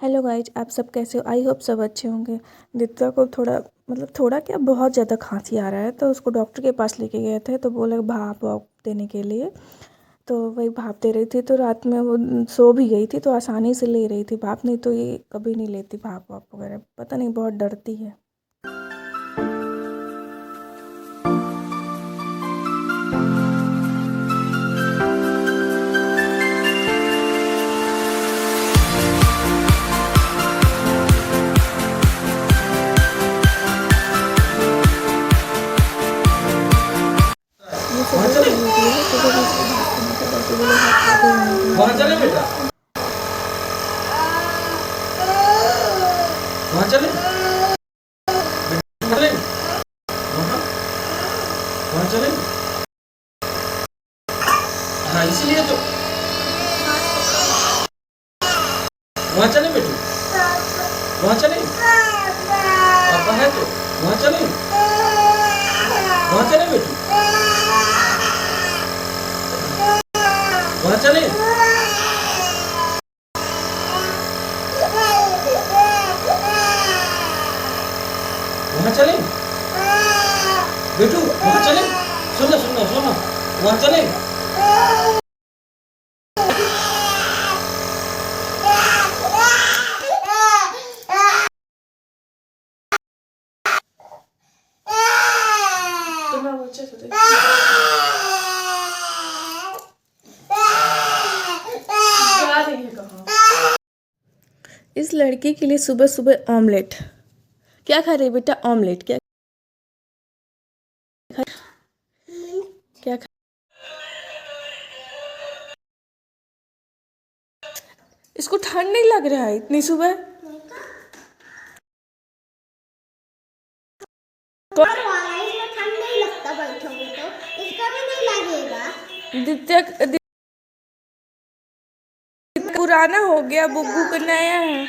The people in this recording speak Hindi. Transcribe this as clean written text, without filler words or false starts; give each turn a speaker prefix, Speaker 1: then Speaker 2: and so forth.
Speaker 1: हेलो गाइज, आप सब कैसे हो? आई होप सब अच्छे होंगे। दित्या को थोड़ा क्या बहुत ज़्यादा खांसी आ रहा है, तो उसको डॉक्टर के पास लेके गए थे। तो बोले भाप वाप देने के लिए, तो वही भाप दे रही थी। तो रात में वो सो भी गई थी, तो आसानी से ले रही थी भाप, नहीं तो ये कभी नहीं लेती भाप वाप वगैरह, पता नहीं बहुत डरती है।
Speaker 2: वहाँ चले बेटा, वहाँ चले, चले वहाँ चले। हाँ इसीलिए तो वहाँ चले बेटू, वहाँ चले, पापा है तो वहाँ चले, वहाँ चले बेटू, वहाँ चले। वहाँ चले बेटू, वहाँ चले। सुनो सुनो सुनो, वहाँ चले।
Speaker 1: इस लड़की के लिए सुबह सुबह ऑमलेट। क्या खा रही बेटा? ऑमलेट। क्या क्या खा? इसको ठंड नहीं लग रहा है इतनी सुबह?
Speaker 3: ठंड नहीं लगता, बैठोगे तो इसका भी नहीं लगेगा।
Speaker 1: दित्या पुराना हो गया, बुग्गू का नया है।